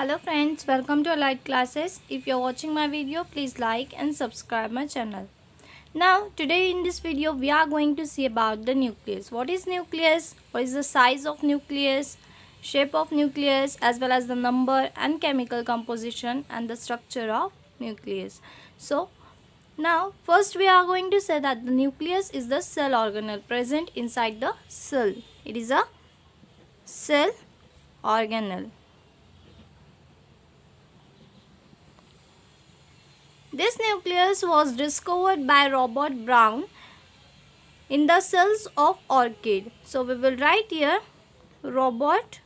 Hello friends, welcome to Allied Classes. If you're watching my video, please like and subscribe my channel. Now, today in this video, we are going to see about the nucleus. What is nucleus? What is the size of nucleus? Shape of nucleus, as well as the number and chemical composition and the structure of nucleus. So, now first we are going to say that the nucleus is the cell organelle present inside the cell. It is a cell organelle. This nucleus was discovered by Robert Brown in the cells of orchid. So we will write here Robert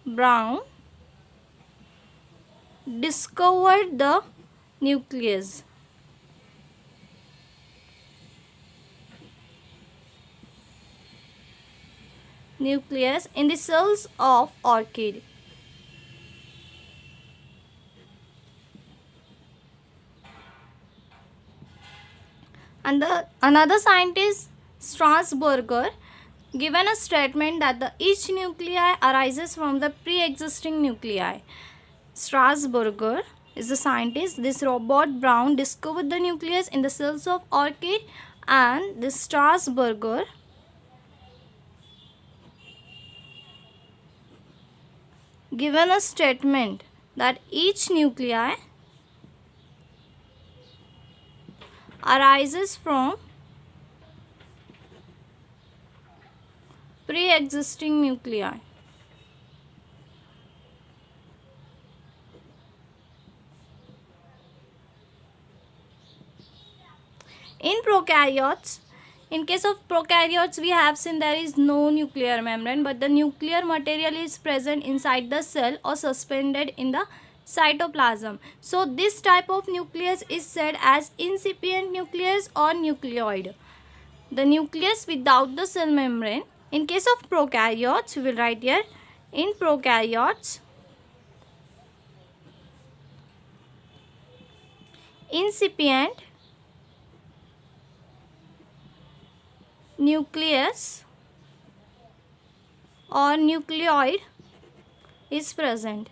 Brown discovered the nucleus. Nucleus in the cells of orchid. And another scientist, Strasburger, given a statement that each nuclei arises from the pre-existing nuclei. Strasburger is the scientist. This Robert Brown discovered the nucleus in the cells of orchid, and this Strasburger given a statement that each nuclei arises from pre-existing nuclei. In prokaryotes, in case of prokaryotes, we have seen there is no nuclear membrane, but the nuclear material is present inside the cell or suspended in the cytoplasm. So this type of nucleus is said as incipient nucleus or nucleoid. The nucleus without the cell membrane. In case of prokaryotes, we will write here in prokaryotes, incipient nucleus or nucleoid is present.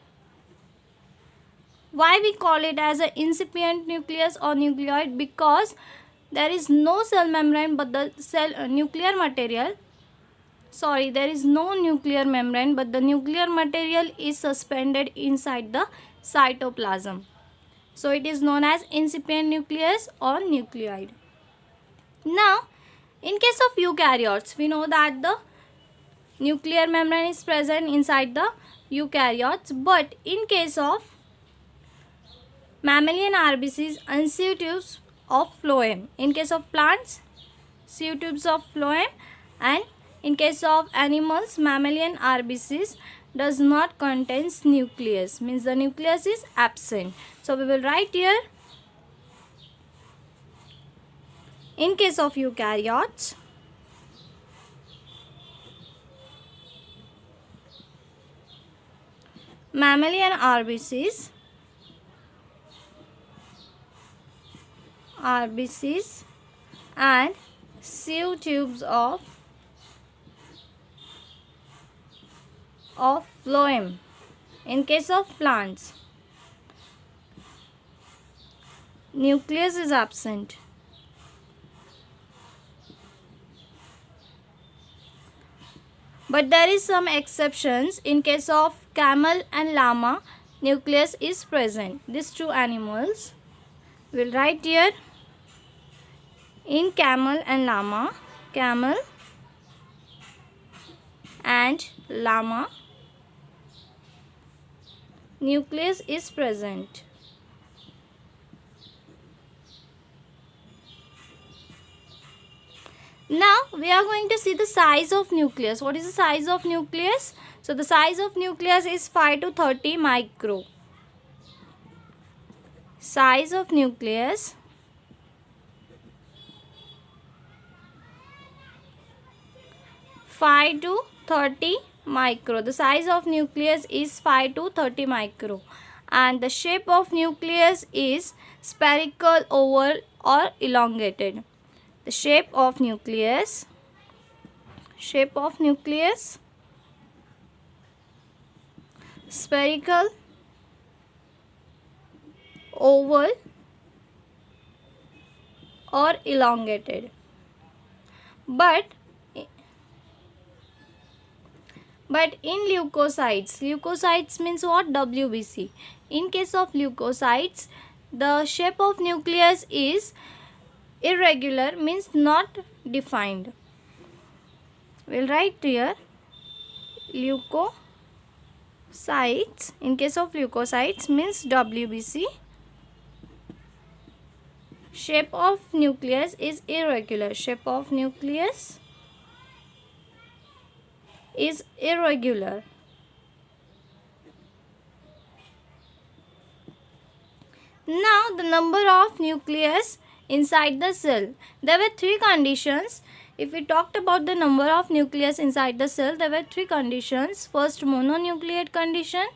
Why we call it as an incipient nucleus or nucleoid? Because there is no cell membrane, but the nuclear material, there is no nuclear membrane, but the nuclear material is suspended inside the cytoplasm. So it is known as incipient nucleus or nucleoid. Now, in case of eukaryotes, we know that the nuclear membrane is present inside the eukaryotes, but in case of mammalian RBCs and sieve tubes of phloem. In case of plants, sieve tubes of phloem, and in case of animals, mammalian RBCs does not contain nucleus, means the nucleus is absent. So we will write here in case of eukaryotes, mammalian RBCs and sieve tubes of phloem. In case of plants, nucleus is absent. But there is some exceptions. In case of camel and llama, nucleus is present. These two animals, we will write here in camel and llama, camel and llama, nucleus is present. Now we are going to see the size of nucleus. What is the size of nucleus? So the size of nucleus is 5 to 30 micro. Size of nucleus 5 to 30 micro. The size of nucleus is 5 to 30 micro, and the shape of nucleus is spherical, oval or elongated. The shape of nucleus spherical, oval, or elongated. But in leukocytes means what? WBC. In case of leukocytes, the shape of nucleus is irregular, means not defined. We'll write here leukocytes. In case of leukocytes means WBC. Shape of nucleus is irregular. Shape of nucleus is irregular. Now the number of nucleus inside the cell. There were three conditions. If we talked about the number of nucleus inside the cell, there were three conditions. First, mononucleate condition.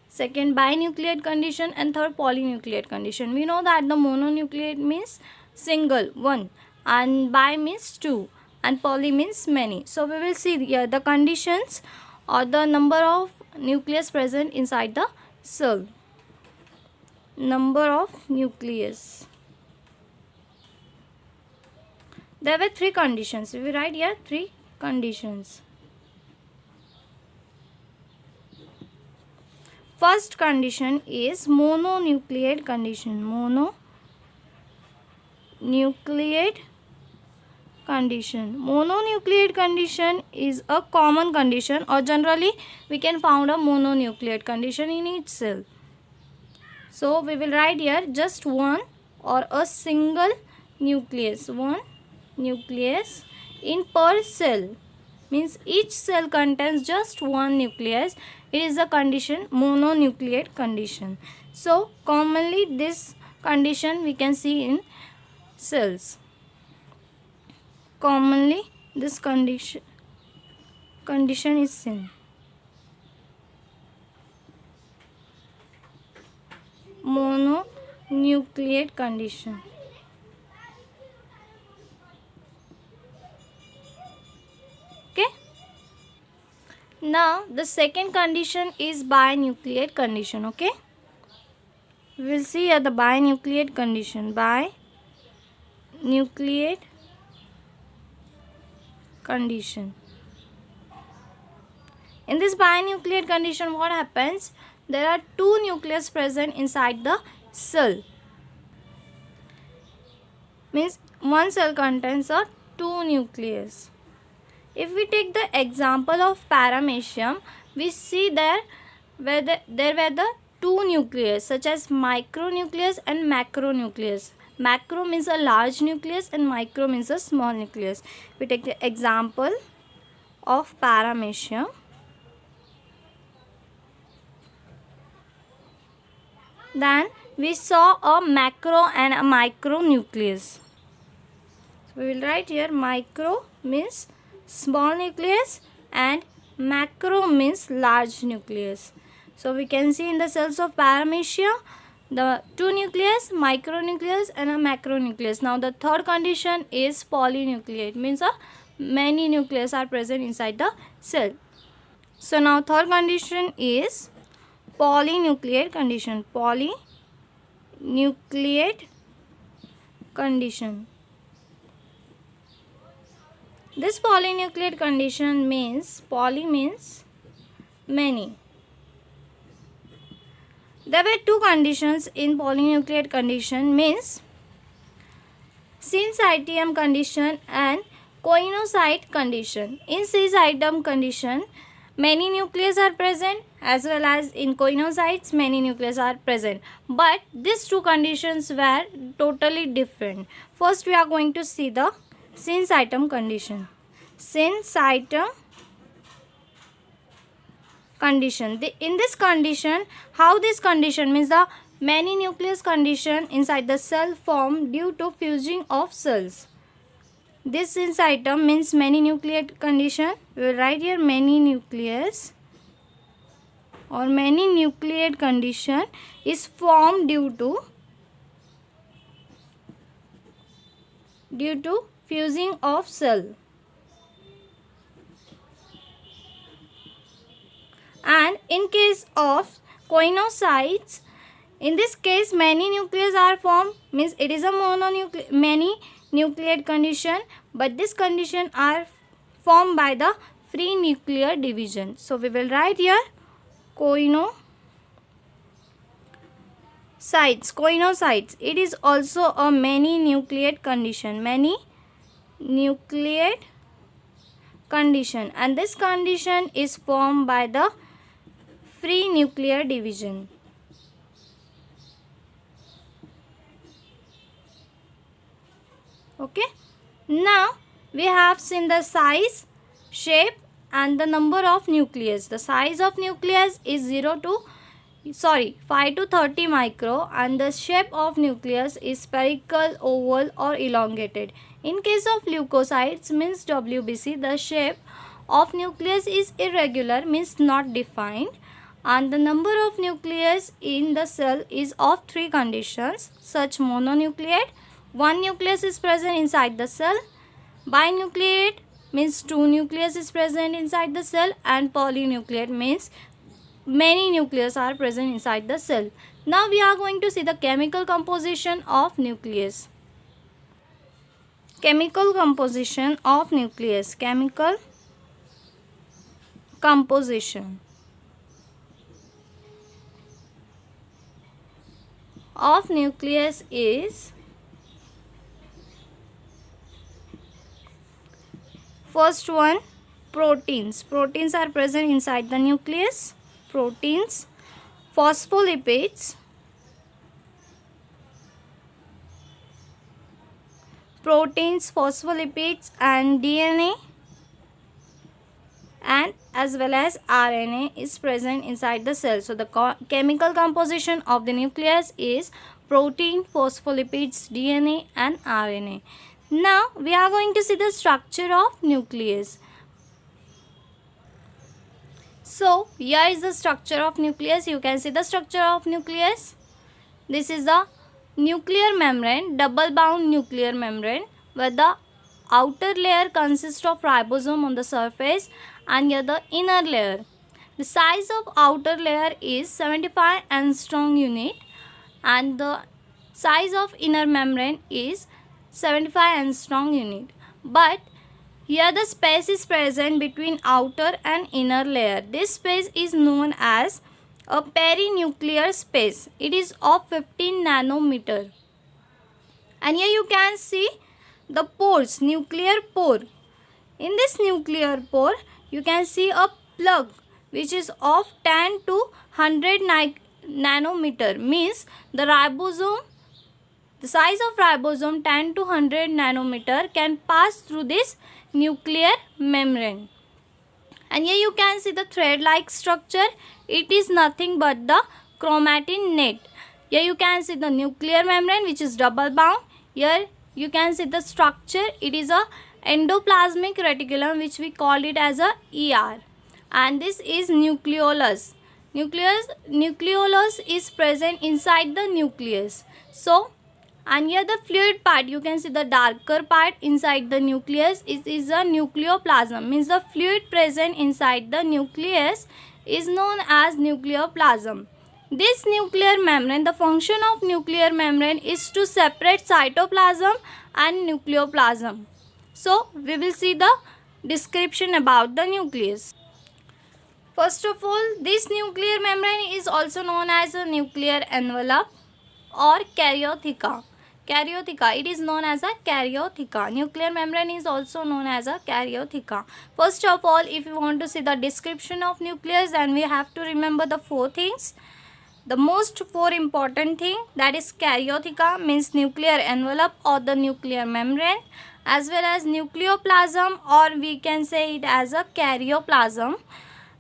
Second, binucleate condition. And third, polynucleate condition. We know that the mononucleate means single, one. And bi means two. And poly means many. So we will see here the conditions or the number of nucleus present inside the cell. Number of nucleus. There were three conditions. We write here three conditions. First condition is mononucleate condition. Mononucleate condition. Mononucleate condition is a common condition, or generally we can found a mononucleate condition in each cell. So we will write here just one or a single nucleus. One nucleus in per cell, means each cell contains just one nucleus. It is a condition, mononucleate condition. So commonly this condition we can see in cells. Commonly this condition is seen. Mononucleate condition. Okay. Now the second condition is binucleate condition. Okay. We will see here the binucleate condition. Binucleate condition. In this binucleate condition, what happens? There are two nucleus present inside the cell. Means one cell contains a two nucleus. If we take the example of paramecium, we see there were the two nucleus, such as micronucleus and macronucleus. Macro means a large nucleus and micro means a small nucleus. We take the example of paramecium. Then we saw a macro and a micro nucleus. So we will write here micro means small nucleus and macro means large nucleus. So we can see in the cells of paramecium the two nucleus, micronucleus and a macronucleus. Now the third condition is polynucleate, means many nucleus are present inside the cell. So now third condition is polynucleate condition. Polynucleate condition. This polynucleate condition means, poly means many. There were two conditions in polynucleate condition, means syncytium condition and coinocyte condition. In syncytium condition, many nucleus are present, as well as in coinocytes many nucleus are present. But these two conditions were totally different. First we are going to see the syncytium condition. Syncytium condition. In this condition, how this condition means the many nucleus condition inside the cell form due to fusing of cells. This syncytium means many nucleate condition. We will write here many nucleus or many nucleate condition is formed due to fusing of cell. And in case of coinocytes, in this case many nucleus are formed, means it is a many nucleate condition, but this condition are formed by the free nuclear division. So we will write here coinocytes. It is also a many nucleate condition, and this condition is formed by the free nuclear division. Okay, now we have seen the size, shape and the number of nucleus. The size of nucleus is 5 to 30 micro, and the shape of nucleus is spherical, oval or elongated. In case of leukocytes, means WBC, the shape of nucleus is irregular, means not defined, and the number of nucleus in the cell is of three conditions, such mononucleate, one nucleus is present inside the cell, binucleate means two nucleus is present inside the cell, and polynucleate means many nucleus are present inside the cell. Now we are going to see the chemical composition of nucleus. Chemical composition of nucleus. Chemical composition of nucleus is, first one, proteins. Proteins are present inside the nucleus. Proteins, phospholipids, and DNA and as well as RNA is present inside the cell. So the chemical composition of the nucleus is protein, phospholipids, DNA and RNA. Now we are going to see the structure of nucleus. So here is the structure of nucleus. You can see the structure of nucleus. This is the nuclear membrane, double bound nuclear membrane, where the outer layer consists of ribosome on the surface and here the inner layer. The size of outer layer is 75 angstrom unit and the size of inner membrane is 75 angstrom unit. But here the space is present between outer and inner layer. This space is known as a perinuclear space. It is of 15 nanometer. And here you can see the pores, nuclear pore. In this nuclear pore, you can see a plug which is of 10 to 100 nanometer. Means the ribosome, the size of ribosome 10 to 100 nanometer can pass through this nuclear membrane. And here you can see the thread-like structure. It is nothing but the chromatin net. Here you can see the nuclear membrane which is double bound. Here you can see the structure. It is a endoplasmic reticulum which we call it as a ER. And this is nucleolus. Nucleolus is present inside the nucleus. So, and here the fluid part, you can see the darker part inside the nucleus. It is a nucleoplasm. Means the fluid present inside the nucleus is known as nucleoplasm. This nuclear membrane, the function of nuclear membrane is to separate cytoplasm and nucleoplasm. So, we will see the description about the nucleus. First of all, this nuclear membrane is also known as a nuclear envelope or karyotheca. It is known as a karyotheca. Nuclear membrane is also known as a karyotheca. First of all, if you want to see the description of nucleus, then we have to remember the four things. The most four important thing, that is karyotheca means nuclear envelope or the nuclear membrane, as well as nucleoplasm or we can say it as a karyoplasm,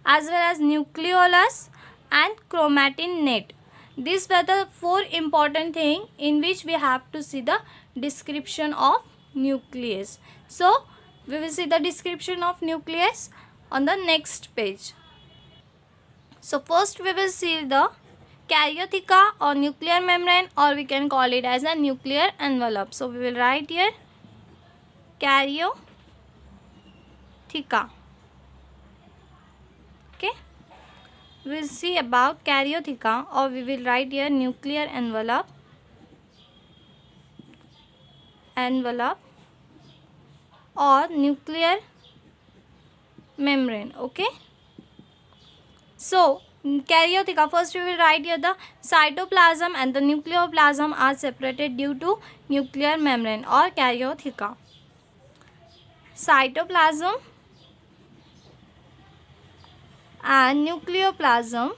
as well as nucleolus and chromatin net. These were the four important things in which we have to see the description of nucleus. So, we will see the description of nucleus on the next page. So, first we will see the karyotheca or nuclear membrane, or we can call it as a nuclear envelope. So, we will write here karyotheca. Okay. we will see about karyotheca, or we will write here nuclear envelope or nuclear membrane. Okay, so karyotheca, first we will write here the cytoplasm and the nucleoplasm are separated due to nuclear membrane or karyotheca. Cytoplasm and nucleoplasm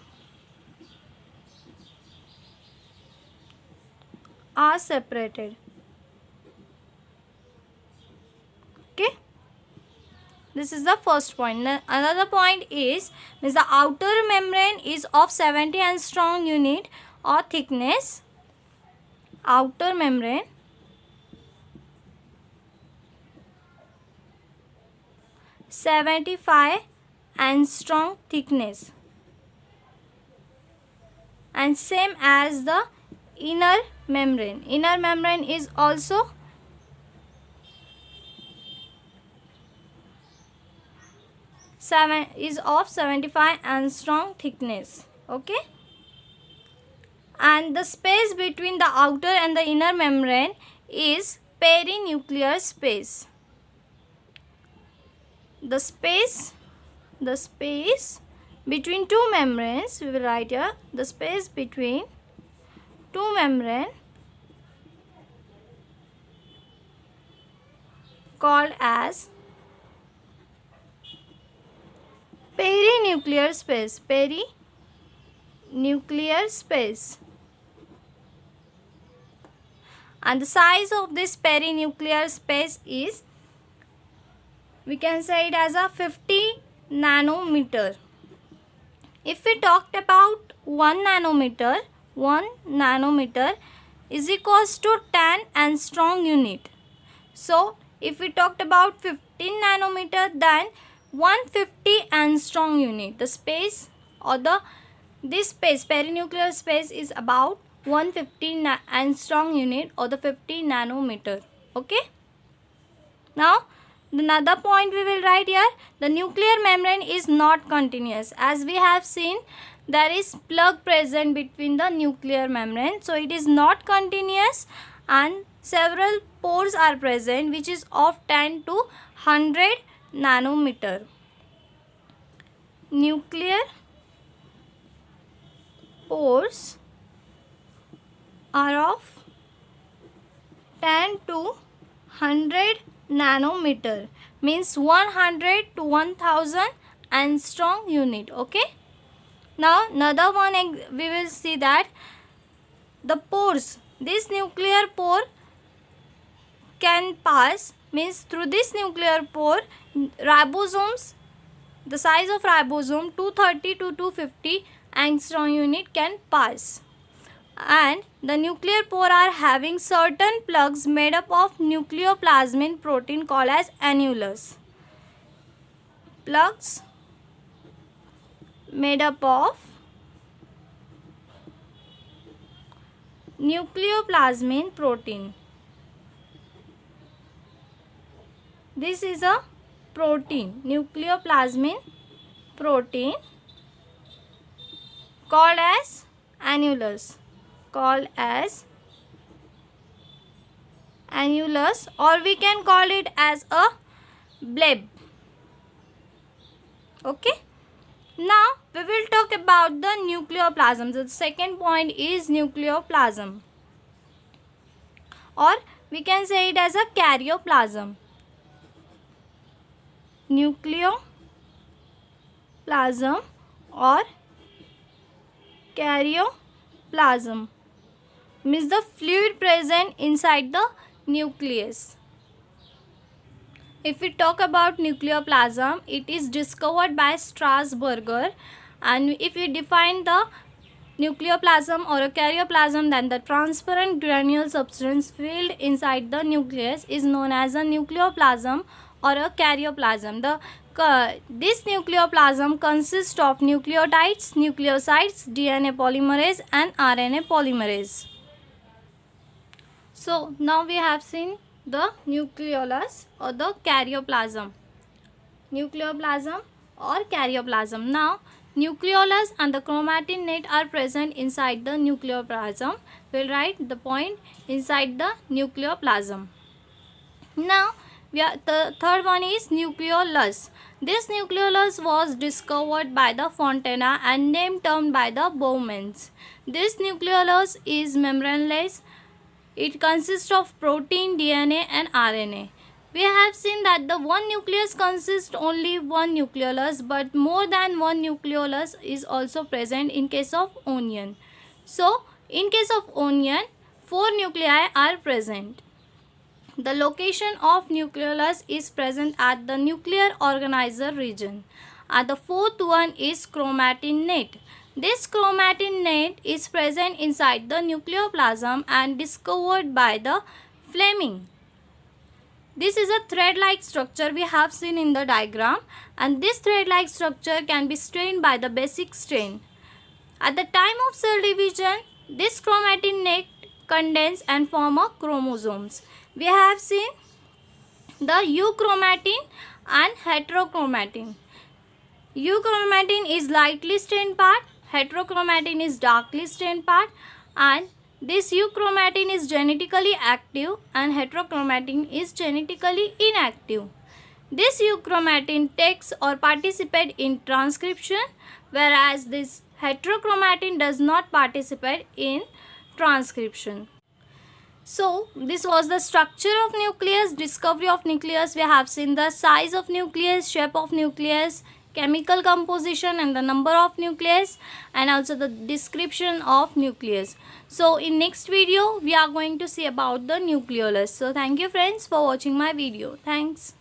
are separated. Okay, this is the first point. Another point is the outer membrane is of 70 angstrom unit or thickness. Outer membrane 75 angstrom thickness, and same as the inner membrane. Inner membrane is also of 75 angstrom thickness. Okay, and the space between the outer and the inner membrane is perinuclear space. The space between two membranes, we will write here the space between two membranes called as perinuclear space. Perinuclear space. And the size of this perinuclear space is, we can say it as a 50 nanometer. If we talked about 1 nanometer is equals to 10 angstrom unit. So if we talked about 15 nanometer, then 150 angstrom unit. The space or this space, perinuclear space, is about 150 angstrom unit or the 50 nanometer. Okay, now another point we will write here, the nuclear membrane is not continuous. As we have seen, there is plug present between the nuclear membrane, so it is not continuous, and several pores are present which is of 10 to 100 nanometer. Nuclear pores are of 10 to 100 nanometer, means 100 to 1000 angstrom unit. Okay, now another one we will see that the pores, this nuclear pore can pass, means through this nuclear pore ribosomes, the size of ribosome 230 to 250 angstrom unit can pass. And the nuclear pore are having certain plugs made up of nucleoplasmin protein called as annulus. Plugs made up of nucleoplasmin protein. This is a protein, nucleoplasmin protein called as annulus. Or we can call it as a bleb. Okay, now we will talk about the nucleoplasm. So the second point is nucleoplasm, or we can say it as a karyoplasm. Nucleoplasm or karyoplasm means the fluid present inside the nucleus. If we talk about nucleoplasm, it is discovered by Strasburger, and if we define the nucleoplasm or a karyoplasm, then the transparent granule substance filled inside the nucleus is known as a nucleoplasm or a karyoplasm. This nucleoplasm consists of nucleotides, nucleosides, DNA polymerase and RNA polymerase. So now we have seen the nucleolus or the karyoplasm. Nucleoplasm or karyoplasm. Now nucleolus and the chromatin net are present inside the nucleoplasm. We'll write the point inside the nucleoplasm. Now, the third one is nucleolus. This nucleolus was discovered by the Fontana and name termed by the Bowmans. This nucleolus is membraneless. It consists of protein, DNA and RNA. We have seen that the one nucleus consists only one nucleolus, but more than one nucleolus is also present in case of onion. So, in case of onion, 4 nuclei are present. The location of nucleolus is present at the nuclear organizer region. And the fourth one is chromatin net. This chromatin net is present inside the nucleoplasm and discovered by the Fleming. This is a thread-like structure we have seen in the diagram, and this thread-like structure can be strained by the basic strain. At the time of cell division, this chromatin net condense and form a chromosomes. We have seen the euchromatin and heterochromatin. Euchromatin is lightly stained part, heterochromatin is darkly stained part, and this euchromatin is genetically active and heterochromatin is genetically inactive. This euchromatin takes or participate in transcription, whereas this heterochromatin does not participate in transcription. So, this was the structure of nucleus, discovery of nucleus. We have seen the size of nucleus, shape of nucleus, chemical composition and the number of nucleus, and also the description of nucleus. So, in next video, we are going to see about the nucleolus. So, thank you friends for watching my video. Thanks.